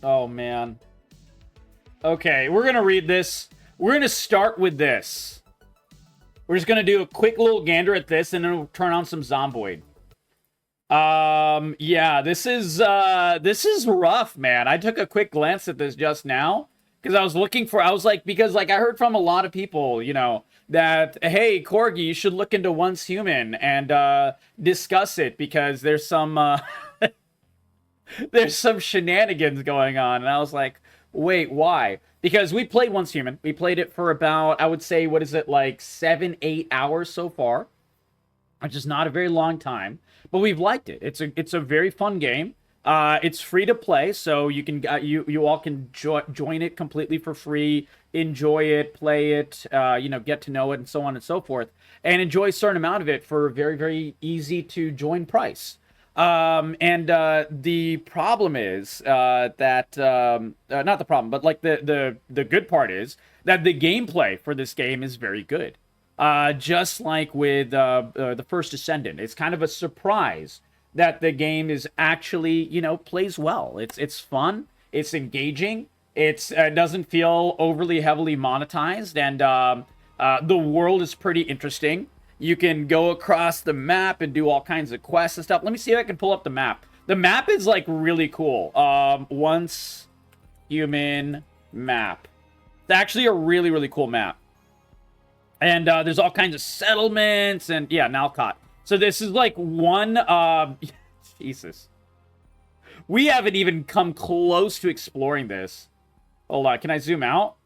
Oh, man. Okay, we're going to read this. We're going to start with this. We're just going to do a quick little gander at this, and then we'll turn on some Zomboid. Yeah, this is rough, man. I took a quick glance at this just now, because I was because I heard from a lot of people, that, hey, Corgi, you should look into OnceHuman and, discuss it, because there's some, there's some shenanigans going on, and I was like, wait, why? Because we played OnceHuman. We played it for about, I would say, what is it, like 7-8 hours so far, which is not a very long time, but we've liked it. It's a very fun game. It's free to play, so you can you all can join it completely for free, enjoy it, play it, get to know it, and so on and so forth, and enjoy a certain amount of it for a very, very easy to join price. The problem is that not the problem, but like the good part is that the gameplay for this game is very good. Just like with the First Descendant, it's kind of a surprise that the game is actually, plays well. It's fun, it's engaging, it doesn't feel overly heavily monetized, and the world is pretty interesting. You can go across the map and do all kinds of quests and stuff. Let me see if I can pull up the map. The map is, like, really cool. OnceHuman map. It's actually a really, really cool map. And there's all kinds of settlements and, yeah, Nalcott. So this is, like, one, Jesus. We haven't even come close to exploring this. Hold on, can I zoom out?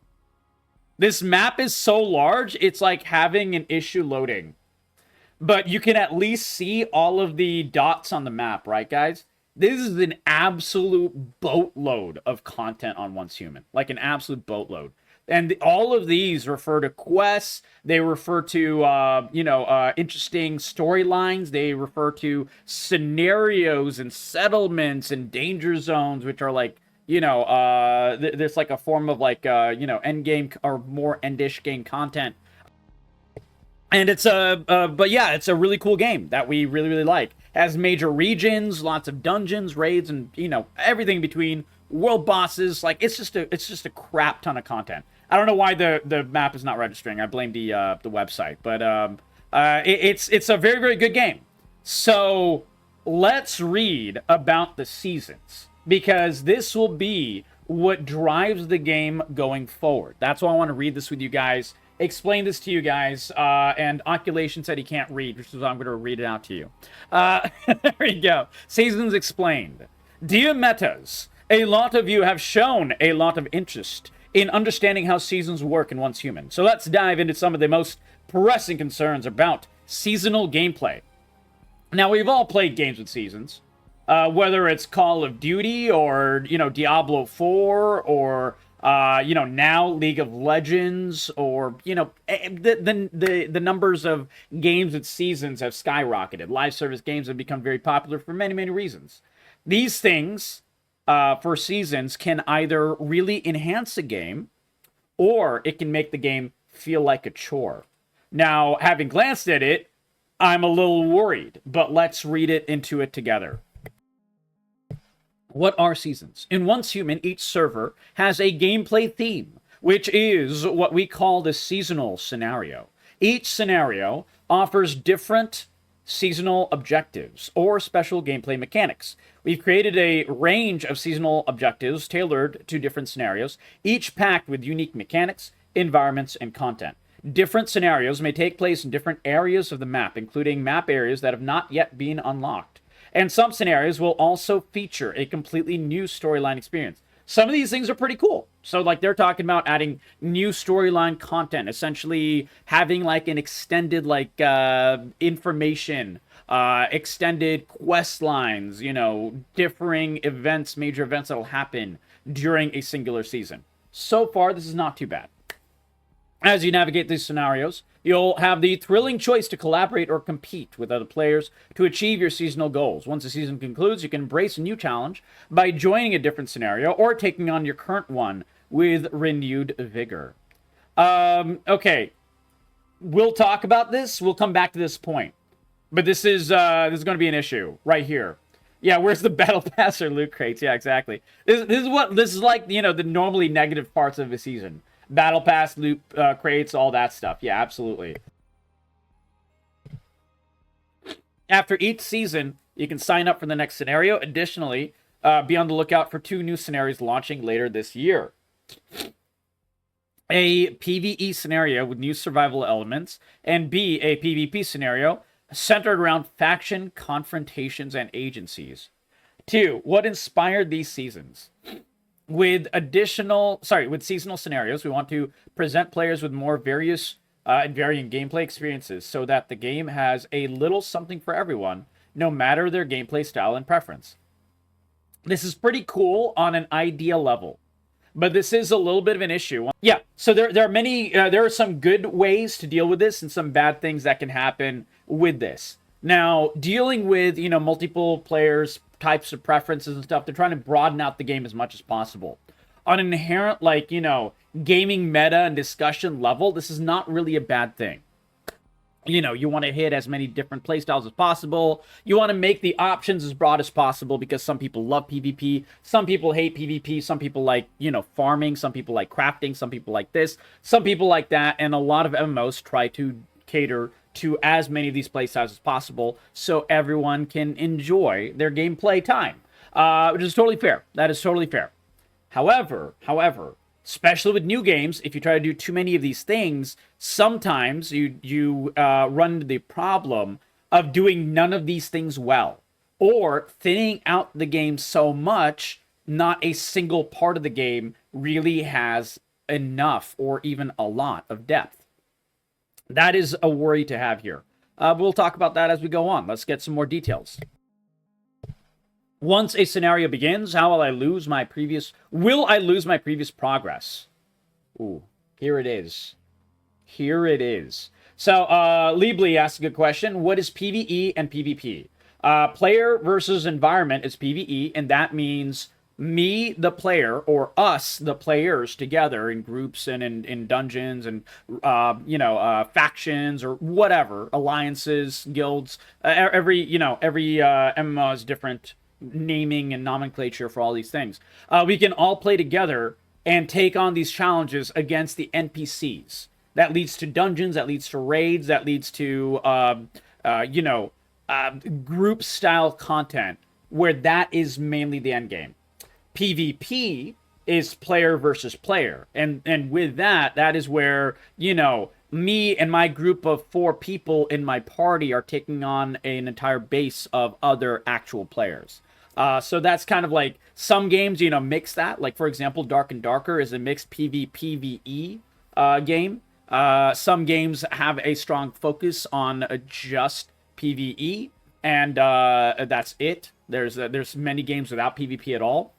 This map is so large, it's like having an issue loading. But you can at least see all of the dots on the map, right, guys? This is an absolute boatload of content on OnceHuman. Like an absolute boatload. And all of these refer to quests. They refer to, interesting storylines. They refer to scenarios and settlements and danger zones, which are like, there's like a form of like, end game or more endish game content. And it's but yeah, it's a really cool game that we really, really like. Has major regions, lots of dungeons, raids, and everything in between. World bosses, like it's just a crap ton of content. I don't know why the map is not registering. I blame the website, but it's a very, very good game. So let's read about the seasons, because this will be what drives the game going forward. That's why I want to read this with you guys. Explain this to you guys, and Oculation said he can't read, which is why I'm going to read it out to you. There you go. Seasons explained. Dear Metas, a lot of you have shown a lot of interest in understanding how seasons work in OnceHuman. So let's dive into some of the most pressing concerns about seasonal gameplay. Now, we've all played games with seasons, whether it's Call of Duty or, Diablo 4 or... now League of Legends, or, the numbers of games with seasons have skyrocketed. Live service games have become very popular for many, many reasons. These things, for seasons, can either really enhance a game, or it can make the game feel like a chore. Now, having glanced at it, I'm a little worried, but let's read it into it together. What are seasons? In OnceHuman, each server has a gameplay theme, which is what we call the seasonal scenario. Each scenario offers different seasonal objectives or special gameplay mechanics. We've created a range of seasonal objectives tailored to different scenarios, each packed with unique mechanics, environments, and content. Different scenarios may take place in different areas of the map, including map areas that have not yet been unlocked. And some scenarios will also feature a completely new storyline experience. Some of these things are pretty cool. So, like, they're talking about adding new storyline content, essentially having, like, an extended, like, information, extended quest lines, differing events, major events that will happen during a singular season. So far, this is not too bad. As you navigate these scenarios, you'll have the thrilling choice to collaborate or compete with other players to achieve your seasonal goals. Once the season concludes, you can embrace a new challenge by joining a different scenario or taking on your current one with renewed vigor. Okay, we'll talk about this. We'll come back to this point. But this is going to be an issue right here. Yeah, where's the battle pass or loot crates? Yeah, exactly. This is like, you know, the normally negative parts of the season. Battle pass, loot crates, all that stuff. Yeah, absolutely. After each season, you can sign up for the next scenario. Additionally, be on the lookout for 2 new scenarios launching later this year. A PvE scenario with new survival elements, and B, a PvP scenario centered around faction, confrontations, and agencies. 2, what inspired these seasons? With seasonal scenarios, we want to present players with more various and varying gameplay experiences so that the game has a little something for everyone, no matter their gameplay style and preference. This is pretty cool on an idea level, but this is a little bit of an issue. Yeah, so there are many, there are some good ways to deal with this and some bad things that can happen with this. Now, dealing with, you know, multiple players, types of preferences and stuff, they're trying to broaden out the game as much as possible. On an inherent, like, you know, gaming meta and discussion level, this is not really a bad thing. You know, you want to hit as many different playstyles as possible. You want to make the options as broad as possible because some people love PvP, some people hate PvP, some people like, you know, farming, some people like crafting, some people like this, some people like that, and a lot of MMOs try to cater to as many of these playstyles as possible so everyone can enjoy their gameplay time, which is totally fair. That is totally fair. However, especially with new games, if you try to do too many of these things, sometimes you run into the problem of doing none of these things well, or thinning out the game so much, not a single part of the game really has enough or even a lot of depth. That is a worry to have here. We'll talk about that as we go on. Let's get some more details. Once a scenario begins, will I lose my previous progress? Ooh, here it is. Here it is. So, Liebly asked a good question. What is PvE and PvP? Player versus environment is PvE, and that means me, the player, or us, the players, together in groups and in dungeons and, factions or whatever, alliances, guilds. Every MMO has different naming and nomenclature for all these things. We can all play together and take on these challenges against the NPCs. That leads to dungeons, that leads to raids, that leads to, group style content where that is mainly the end game. PvP is player versus player. And with that is where, you know, me and my group of 4 people in my party are taking on an entire base of other actual players. So that's kind of like some games, you know, mix that. Like, for example, Dark and Darker is a mixed PvPvE game. Some games have a strong focus on just PvE, and that's it. There's many games without PvP at all.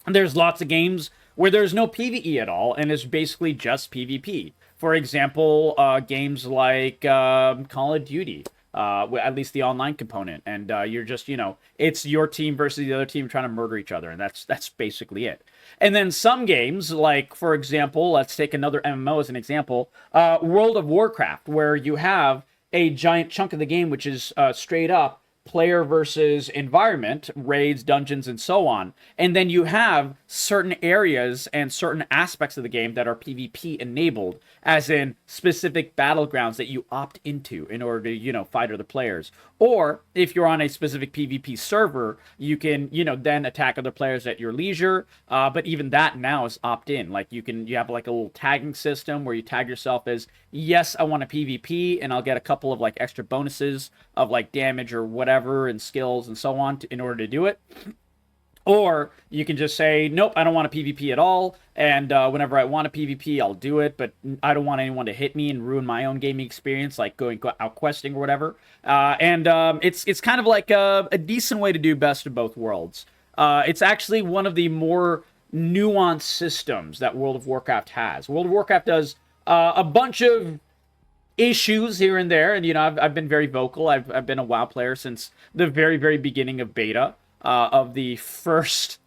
There's lots of games where there's no PvE at all, and it's basically just PvP. For example, games like Call of Duty, at least the online component, and you're just, you know, it's your team versus the other team trying to murder each other, and that's basically it. And then some games, like, for example, let's take another MMO as an example, World of Warcraft, where you have a giant chunk of the game which is straight up player versus environment, raids, dungeons, and so on. And then you have certain areas and certain aspects of the game that are PvP enabled, as in specific battlegrounds that you opt into in order to, you know, fight other players. Or if you're on a specific PvP server, you can, you know, then attack other players at your leisure. But even that now is opt-in. Like, you have like a little tagging system where you tag yourself as, yes, I want a PvP, and I'll get a couple of like extra bonuses of like damage or whatever and skills and so on in order to do it. Or you can just say, nope, I don't want a PvP at all, and whenever I want a PvP, I'll do it, but I don't want anyone to hit me and ruin my own gaming experience, like going out questing or whatever. It's kind of like a decent way to do best of both worlds. It's actually one of the more nuanced systems that World of Warcraft has. World of Warcraft does a bunch of issues here and there, and, you know, I've been very vocal. I've been a WoW player since the very, very beginning of beta. Of the first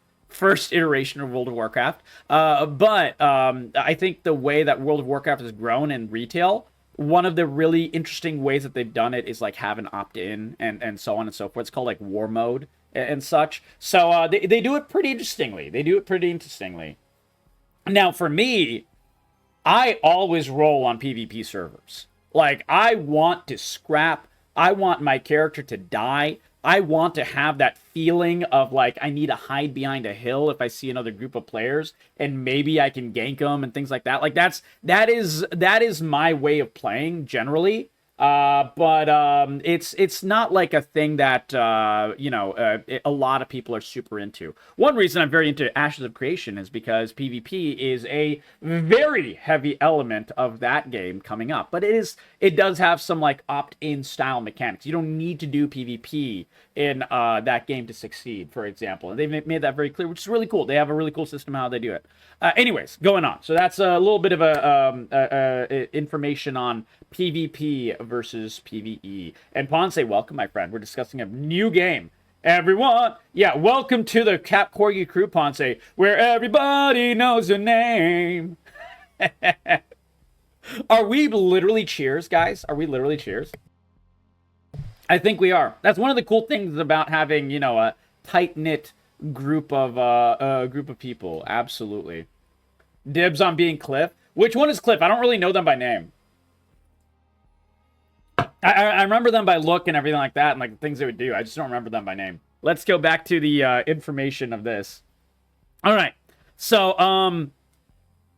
iteration of World of Warcraft. But I think the way that World of Warcraft has grown in retail, one of the really interesting ways that they've done it is like have an opt-in and so on and so forth. It's called like war mode. and such. So they do it pretty interestingly. Now, for me, I always roll on PvP servers. Like, I want to scrap. I want my character to die. I want to have that feeling of, like, I need to hide behind a hill if I see another group of players, and maybe I can gank them and things like that. Like, that is my way of playing generally. But it's not like a thing that a lot of people are super into. One reason I'm very into Ashes of Creation is because PvP is a very heavy element of that game coming up. But it does have some like opt-in style mechanics. You don't need to do PvP in that game to succeed, for example. And they've made that very clear, which is really cool. They have a really cool system how they do it. Anyways, going on. So that's a little bit of information on PvP versus PvE. And Ponce, welcome, my friend. We're discussing a new game. Everyone, yeah, welcome to the Cap Corgi crew, Ponce, where everybody knows your name. Are we literally cheers, guys? Are we literally cheers? I think we are. That's one of the cool things about having, a tight-knit group of people. Absolutely. Dibs on being Cliff. Which one is Cliff? I don't really know them by name. I remember them by look and everything like that, and like the things they would do. I just don't remember them by name. Let's go back to the information of this. All right. So,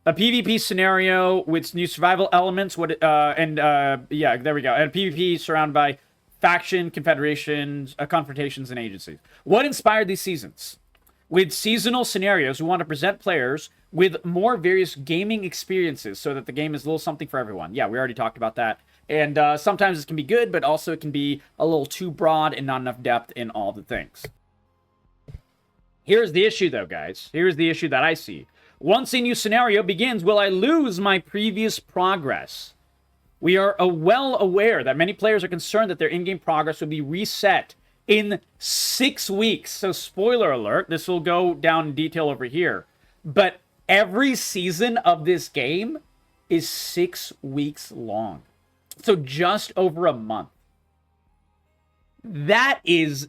a PvP scenario with new survival elements. Yeah, there we go. And PvP surrounded by faction, confederations, confrontations, and agencies. What inspired these seasons? With seasonal scenarios, we want to present players with more various gaming experiences so that the game is a little something for everyone. Yeah, we already talked about that. And sometimes it can be good, but also it can be a little too broad and not enough depth in all the things. Here's the issue, though, guys. Here's the issue that I see. Once a new scenario begins, will I lose my previous progress? We are well aware that many players are concerned that their in-game progress will be reset in 6 weeks. So, spoiler alert, this will go down in detail over here. But every season of this game is 6 weeks long. So just over a month. This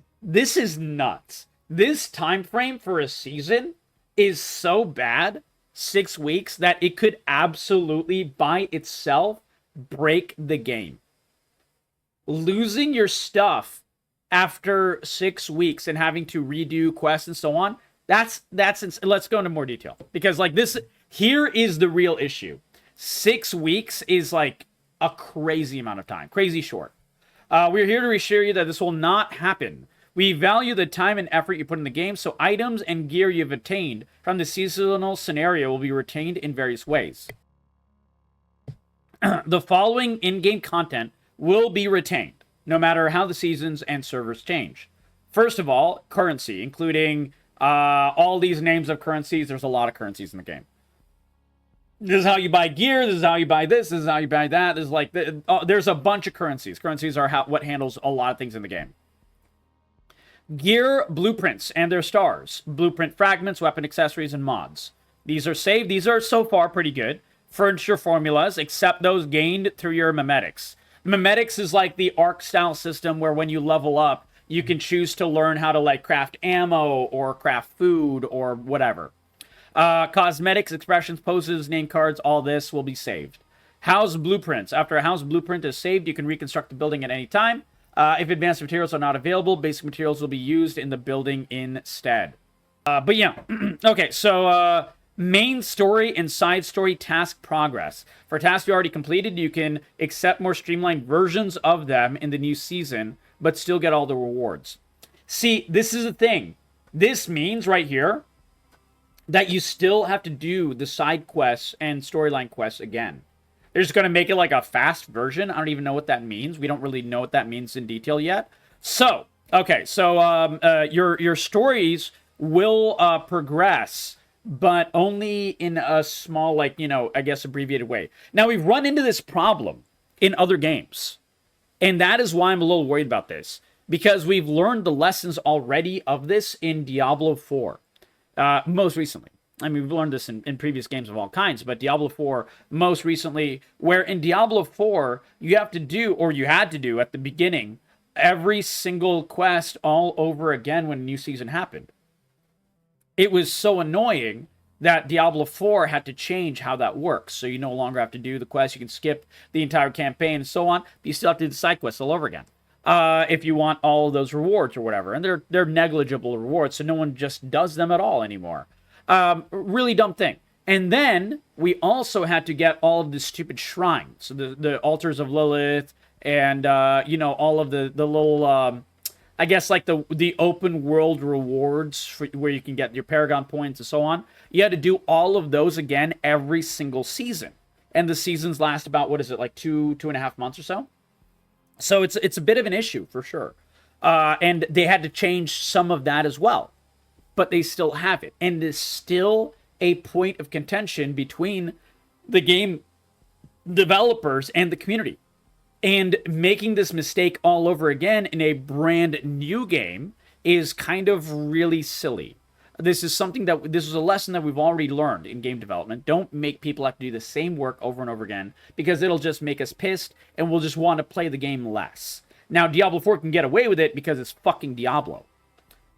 is nuts. This time frame for a season is so bad, 6 weeks, that it could absolutely by itself break the game. Losing your stuff after 6 weeks and having to redo quests and so on, let's go into more detail. Because like this, here is the real issue. 6 weeks is like a crazy amount of time. Crazy short. We're here to reassure you that this will not happen. We value the time and effort you put in the game, so items and gear you've obtained from the seasonal scenario will be retained in various ways. The following in-game content will be retained, no matter how the seasons and servers change. First of all, currency, including all these names of currencies. There's a lot of currencies in the game. This is how you buy gear. This is how you buy this. This is how you buy that. This is like there's a bunch of currencies. Currencies are what handles a lot of things in the game. Gear blueprints and their stars. Blueprint fragments, weapon accessories, and mods. These are saved. These are so far pretty good. Furniture formulas, except those gained through your memetics. Memetics is like the arc style system where when you level up, you can choose to learn how to like craft ammo or craft food or whatever. Cosmetics, expressions, poses, name cards, all this will be saved. House blueprints. After a house blueprint is saved, you can reconstruct the building at any time. If advanced materials are not available, basic materials will be used in the building instead. But yeah, okay, so main story and side story task progress. For tasks you already completed, you can accept more streamlined versions of them in the new season, but still get all the rewards. See, this is the thing. This means right here that you still have to do the side quests and storyline quests again. They're just going to make it like a fast version. I don't even know what that means. We don't really know what that means in detail yet. So, okay, so your stories will progress, but only in a small, like, I guess abbreviated way. Now, we've run into this problem in other games, and that is why I'm a little worried about this, because we've learned the lessons already of this in Diablo 4. Most recently. I mean, we've learned this in previous games of all kinds, but Diablo 4 most recently, where in Diablo 4, you have to do, or you had to do at the beginning, every single quest all over again when a new season happened. It was so annoying that Diablo 4 had to change how that works. So you no longer have to do the quest. You can skip the entire campaign and so on. But you still have to do the side quests all over again. If you want all of those rewards or whatever. And they're negligible rewards, so no one just does them at all anymore. Really dumb thing. And then we also had to get all of the stupid shrines. So the altars of Lilith and, all of the little... I guess like the open world rewards where you can get your Paragon points and so on. You had to do all of those again every single season. And the seasons last about, what is it, like 2.5 months or so? So it's a bit of an issue for sure. And they had to change some of that as well. But they still have it. And it's still a point of contention between the game developers and the community. And making this mistake all over again in a brand new game is kind of really silly. This is a lesson that we've already learned in game development. Don't make people have to do the same work over and over again, because it'll just make us pissed and we'll just want to play the game less. Now, Diablo 4 can get away with it because it's fucking Diablo.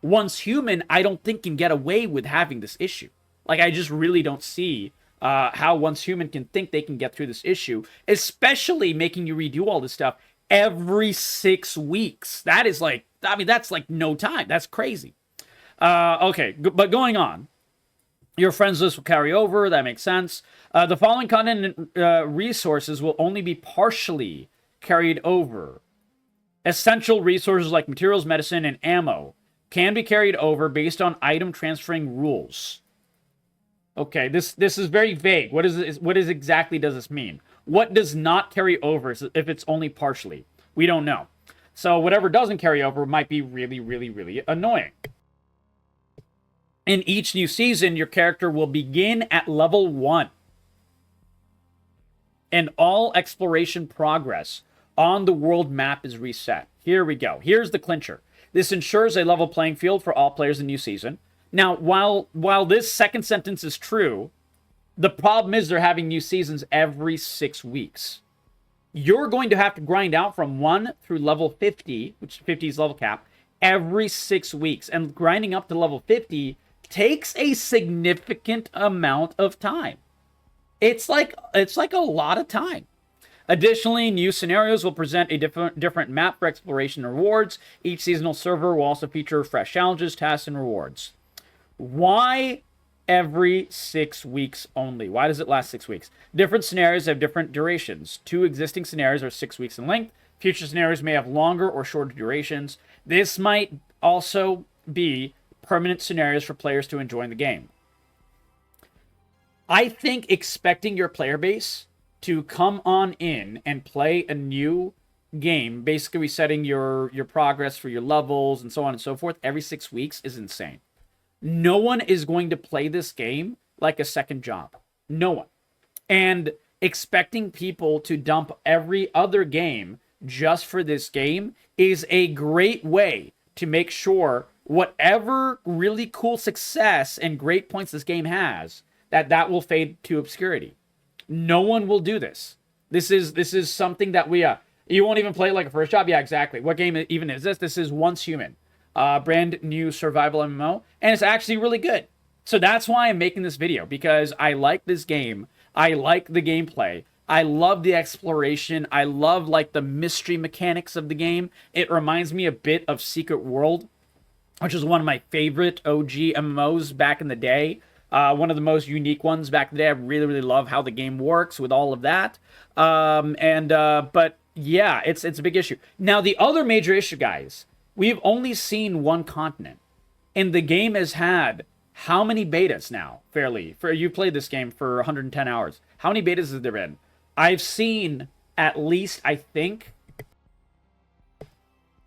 OnceHuman, I don't think, can get away with having this issue. Like, I just really don't see how OnceHuman can think they can get through this issue, especially making you redo all this stuff every 6 weeks. That is like, that's like no time. That's crazy. Okay, but going on. Your friends list will carry over. That makes sense. The following content resources will only be partially carried over. Essential resources like materials, medicine, and ammo can be carried over based on item transferring rules. Okay, this is very vague. What exactly does this mean? What does not carry over if it's only partially? We don't know. So whatever doesn't carry over might be really, really, really annoying. In each new season, your character will begin at level 1. And all exploration progress on the world map is reset. Here we go. Here's the clincher. This ensures a level playing field for all players in new season. Now, while this second sentence is true, the problem is they're having new seasons every 6 weeks. You're going to have to grind out from 1 through level 50, which 50 is level cap, every 6 weeks. And grinding up to level 50 takes a significant amount of time. It's like a lot of time. Additionally, new scenarios will present a different map for exploration and rewards. Each seasonal server will also feature fresh challenges, tasks, and rewards. Why every 6 weeks only? Why does it last 6 weeks? Different scenarios have different durations. 2 existing scenarios are 6 weeks in length. Future scenarios may have longer or shorter durations. This might also be permanent scenarios for players to enjoy in the game. I think expecting your player base to come on in and play a new game, basically resetting your progress for your levels and so on and so forth every 6 weeks, is insane. No one is going to play this game like a second job. No one. And expecting people to dump every other game just for this game is a great way to make sure whatever really cool success and great points this game has, that will fade to obscurity. No one will do this. This is something that you won't even play it like a first job. Yeah, exactly. What game even is this? This is OnceHuman. Brand new survival MMO, and it's actually really good. So that's why I'm making this video, because I like this game. I like the gameplay. I love the exploration. I love like the mystery mechanics of the game. It reminds me a bit of Secret World, which is one of my favorite OG MMOs back in the day. One of the most unique ones back in the day. I really, really love how the game works with all of that. But yeah, it's a big issue. Now, the other major issue, guys, we've only seen one continent, and the game has had how many betas now? You played this game for 110 hours. How many betas has there been? I've seen at least, I think,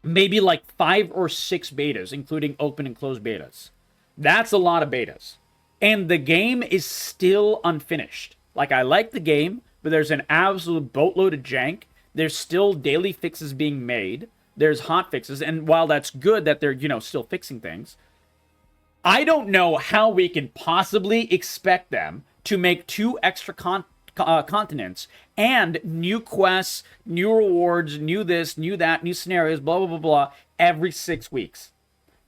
maybe like 5 or 6 betas, including open and closed betas. That's a lot of betas. And the game is still unfinished. Like, I like the game, but there's an absolute boatload of jank. There's still daily fixes being made. There's hot fixes, and while that's good that they're, still fixing things, I don't know how we can possibly expect them to make 2 extra continents, and new quests, new rewards, new this, new that, new scenarios, blah, blah, blah, blah, every 6 weeks.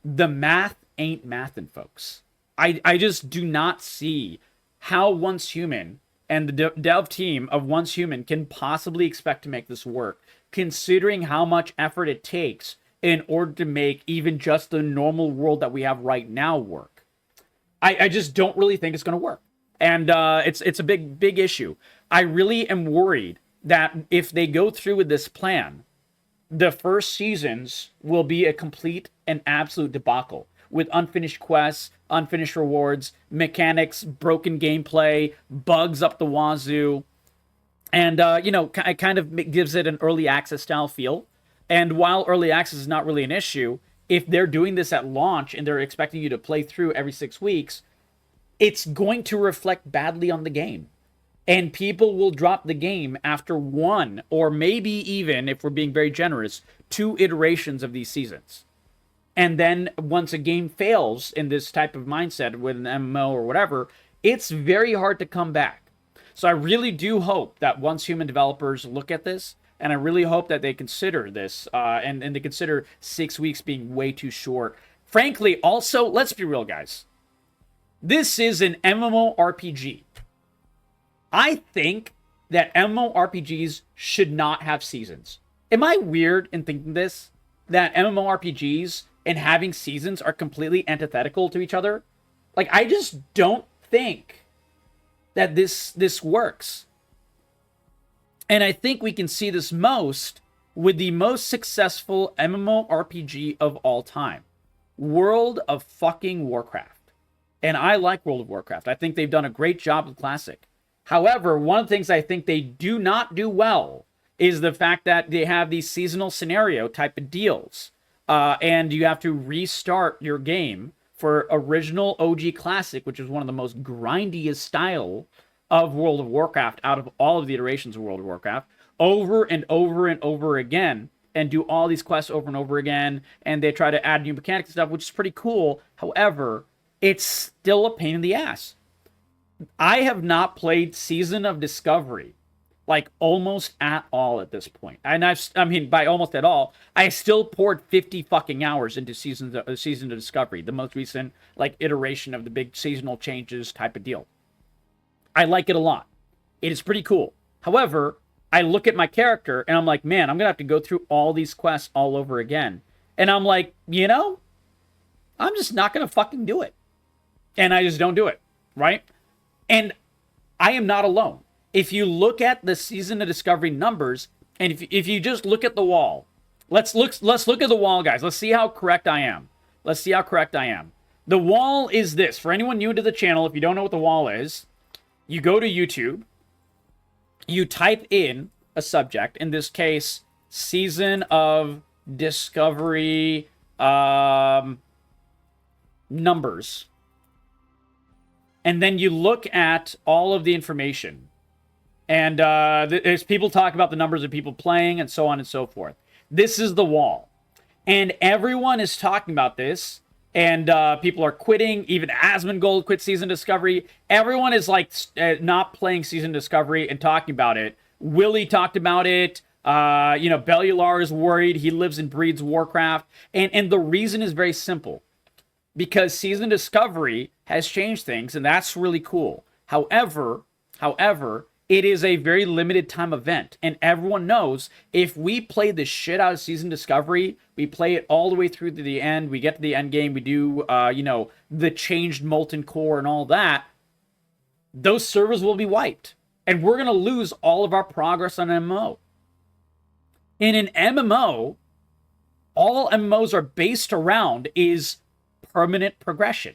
The math ain't mathin', folks. I just do not see how OnceHuman and the dev team of OnceHuman can possibly expect to make this work, considering how much effort it takes in order to make even just the normal world that we have right now work. I just don't really think it's going to work. And it's a big issue. I really am worried that if they go through with this plan, the first seasons will be a complete and absolute debacle with unfinished quests, unfinished rewards, mechanics, broken gameplay, bugs up the wazoo. And, it kind of gives it an early access style feel. And while early access is not really an issue, if they're doing this at launch and they're expecting you to play through every 6 weeks, it's going to reflect badly on the game. And people will drop the game after one, or maybe even, if we're being very generous, 2 iterations of these seasons. And then once a game fails in this type of mindset with an MMO or whatever, it's very hard to come back. So I really do hope that OnceHuman developers look at this, and I really hope that they consider this, and they consider 6 weeks being way too short. Frankly, also, let's be real, guys. This is an MMORPG. I think that MMORPGs should not have seasons. Am I weird in thinking this? That MMORPGs and having seasons are completely antithetical to each other? Like, I just don't think that this works. And I think we can see this most with the most successful MMORPG of all time, World of fucking Warcraft. And I like World of Warcraft. I think they've done a great job with Classic. However, one of the things I think they do not do well is the fact that they have these seasonal scenario type of deals. And you have to restart your game for original OG Classic, which is one of the most grindiest style of World of Warcraft out of all of the iterations of World of Warcraft, over and over and over again, and do all these quests over and over again, and they try to add new mechanics and stuff, which is pretty cool. However, it's still a pain in the ass. I have not played Season of Discovery, like, almost at all at this point. And I mean, by almost at all, I still poured 50 fucking hours into Season of Discovery, the most recent, like, iteration of the big seasonal changes type of deal. I like it a lot. It is pretty cool. However, I look at my character and I'm like, man, I'm going to have to go through all these quests all over again. And I'm like, I'm just not going to fucking do it. And I just don't do it, right? And I am not alone. If you look at the Season of Discovery numbers, and if you just look at the wall, let's look at the wall, guys. Let's see how correct I am. The wall is this. For anyone new to the channel, if you don't know what the wall is, you go to YouTube, you type in a subject, in this case, Season of Discovery numbers. And then you look at all of the information. And there's people talk about the numbers of people playing and so on and so forth. This is the wall. And everyone is talking about this. And people are quitting. Even Asmongold quit Season Discovery. Everyone is like not playing Season Discovery and talking about it. Willie talked about it. Bellular is worried. He lives and breathes Warcraft. And the reason is very simple. Because Season Discovery has changed things, and that's really cool. However, it is a very limited time event, and everyone knows if we play the shit out of Season Discovery, we play it all the way through to the end, we get to the end game, we do, the changed Molten Core and all that, those servers will be wiped, and we're going to lose all of our progress on MMO. In an MMO, all MMOs are based around is permanent progression.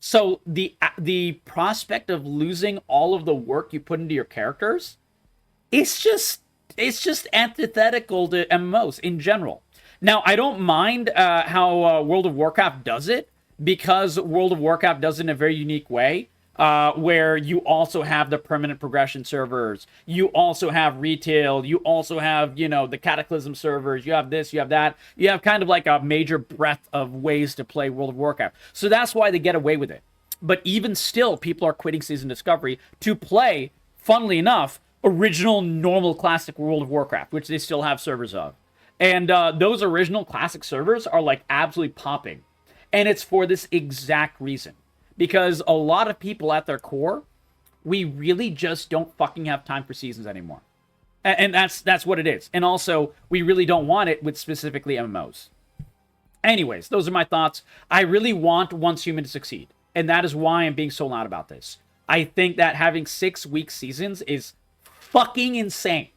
So the prospect of losing all of the work you put into your characters, it's just antithetical to MMOs in general. Now, I don't mind how World of Warcraft does it, because World of Warcraft does it in a very unique way, where you also have the permanent progression servers, you also have retail, you also have, the Cataclysm servers, you have this, you have that, you have kind of like a major breadth of ways to play World of Warcraft. So that's why they get away with it. But even still, people are quitting Season Discovery to play funnily enough, original normal classic World of Warcraft, which they still have servers of. And those original classic servers are like absolutely popping. And it's for this exact reason. Because a lot of people at their core, we really just don't fucking have time for seasons anymore. And that's what it is. And also, we really don't want it with specifically MMOs. Anyways, those are my thoughts. I really want OnceHuman to succeed. And that is why I'm being so loud about this. I think that having 6-week seasons is fucking insane.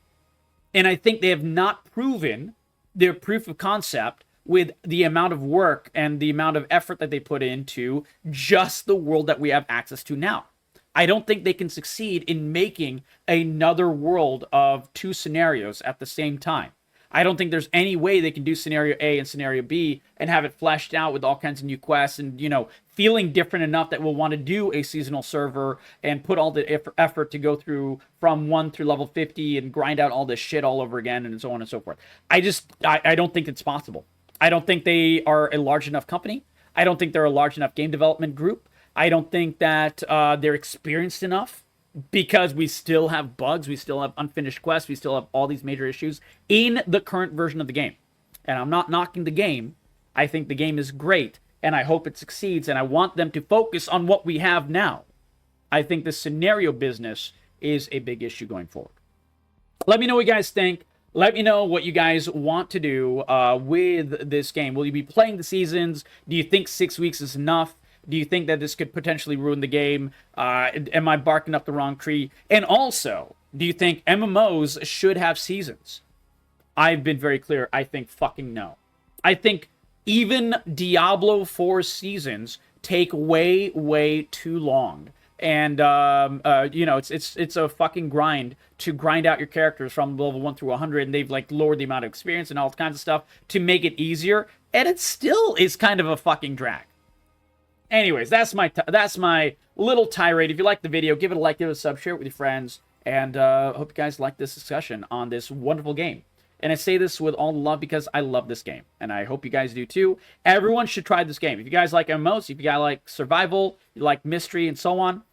And I think they have not proven their proof of concept with the amount of work and the amount of effort that they put into just the world that we have access to now. I don't think they can succeed in making another world of 2 scenarios at the same time. I don't think there's any way they can do scenario A and scenario B and have it fleshed out with all kinds of new quests and, you know, feeling different enough that we'll want to do a seasonal server and put all the effort to go through from 1 through level 50 and grind out all this shit all over again and so on and so forth. I don't think it's possible. I don't think they are a large enough company. I don't think they're a large enough game development group. I don't think that they're experienced enough, because we still have bugs, we still have unfinished quests, we still have all these major issues in the current version of the game. And I'm not knocking the game. I think the game is great, and I hope it succeeds, and I want them to focus on what we have now. I think the scenario business is a big issue going forward. Let me know what you guys think. Let me know what you guys want to do with this game. Will you be playing the seasons? Do you think 6 weeks is enough? Do you think that this could potentially ruin the game? Am I barking up the wrong tree? And also, do you think MMOs should have seasons? I've been very clear. I think fucking no. I think even Diablo 4 seasons take way, way too long. And, you know, it's a fucking grind to grind out your characters from level 1 through 100. And they've, like, lowered the amount of experience and all kinds of stuff to make it easier. And it still is kind of a fucking drag. Anyways, that's my little tirade. If you like the video, give it a like, give it a sub, share it with your friends, and hope you guys like this discussion on this wonderful game. And I say this with all the love because I love this game, and I hope you guys do too. Everyone should try this game. If you guys like MMOs, if you guys like survival, you like mystery and so on,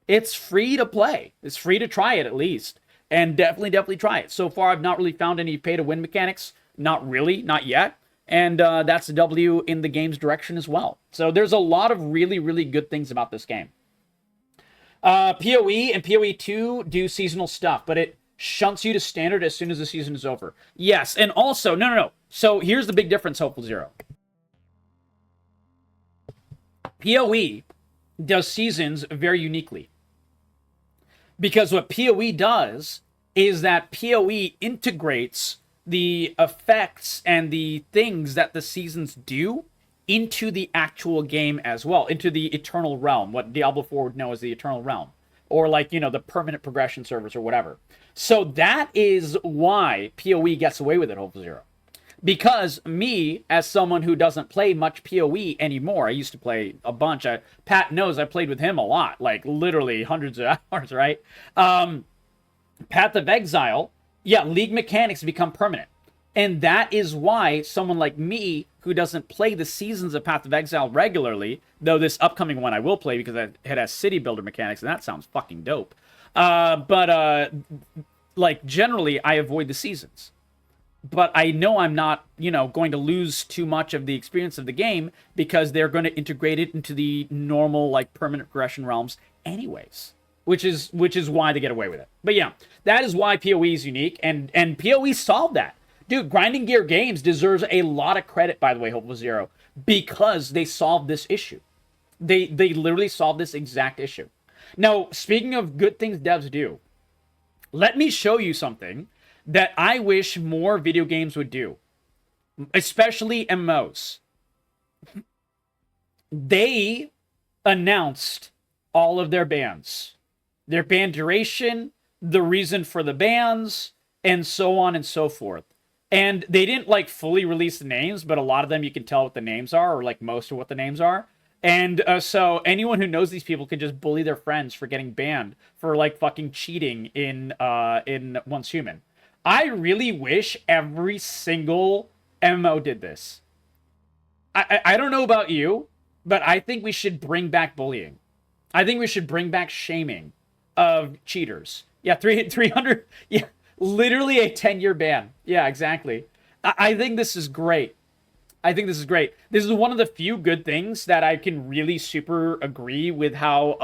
it's free to play. It's free to try it at least, and definitely try it. So far, I've not really found any pay-to-win mechanics. Not really, not yet. And that's a W in the game's direction as well. So there's a lot of really, really good things about this game. PoE and PoE 2 do seasonal stuff, but it shunts you to standard as soon as the season is over. Yes, and also, no. So here's the big difference, Hopeful Zero. PoE does seasons very uniquely. Because what PoE does is that PoE integrates the effects and the things that the seasons do into the actual game as well, into the Eternal Realm, what Diablo 4 would know as the Eternal Realm, or like, you know, the permanent progression servers or whatever. So that is why PoE gets away with it, Hopeful Zero. Because me, as someone who doesn't play much PoE anymore, I used to play a bunch. Pat knows I played with him a lot, like literally hundreds of hours, right? Path of Exile, yeah, League mechanics become permanent. And that is why someone like me, who doesn't play the seasons of Path of Exile regularly, though this upcoming one I will play because it has city builder mechanics, and that sounds fucking dope. Like, generally, I avoid the seasons. But I know I'm not, you know, going to lose too much of the experience of the game because they're going to integrate it into the normal, like, permanent progression realms anyways. Which is why they get away with it. But yeah, that is why PoE is unique, and PoE solved that. Dude, Grinding Gear Games deserves a lot of credit, by the way, Hopeful Zero, because they solved this issue. They literally solved this exact issue. Now, speaking of good things devs do, let me show you something that I wish more video games would do, especially MMOs. They announced all of their bans. Their ban duration, the reason for the bans, and so on and so forth. And they didn't, like, fully release the names, but a lot of them you can tell what the names are, or, like, most of what the names are. And so anyone who knows these people can just bully their friends for getting banned for, like, fucking cheating in OnceHuman. I really wish every single MMO did this. I don't know about you, but I think we should bring back bullying. I think we should bring back shaming of cheaters. Yeah, 300. Yeah, literally a 10-year ban. Yeah, exactly. I think this is great. I think this is great. This is one of the few good things that I can really super agree with how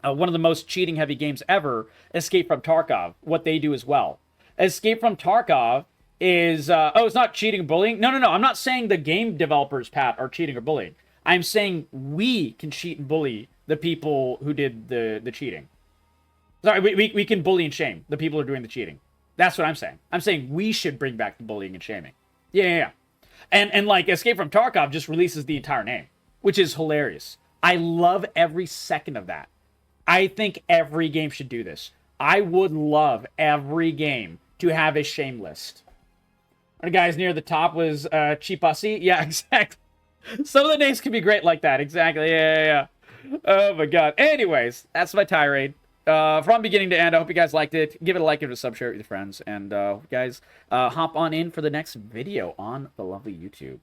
one of the most cheating heavy games ever, Escape from Tarkov, what they do as well. Escape from Tarkov is it's not cheating or bullying. No. I'm not saying the game developers, Pat, are cheating or bullying. I'm saying we can cheat and bully the people who did the cheating. Sorry, we can bully and shame the people who are doing the cheating. That's what I'm saying. I'm saying we should bring back the bullying and shaming. Yeah. And like Escape from Tarkov just releases the entire name, which is hilarious. I love every second of that. I think every game should do this. I would love every game to have a shame list. The guys near the top was Cheapusy. Yeah, exactly. Some of the names can be great like that. Exactly. Yeah. Oh my god. Anyways, that's my tirade. From beginning to end, I hope you guys liked it. Give it a like, give it a sub, share it with your friends, and guys, hop on in for the next video on the lovely YouTube.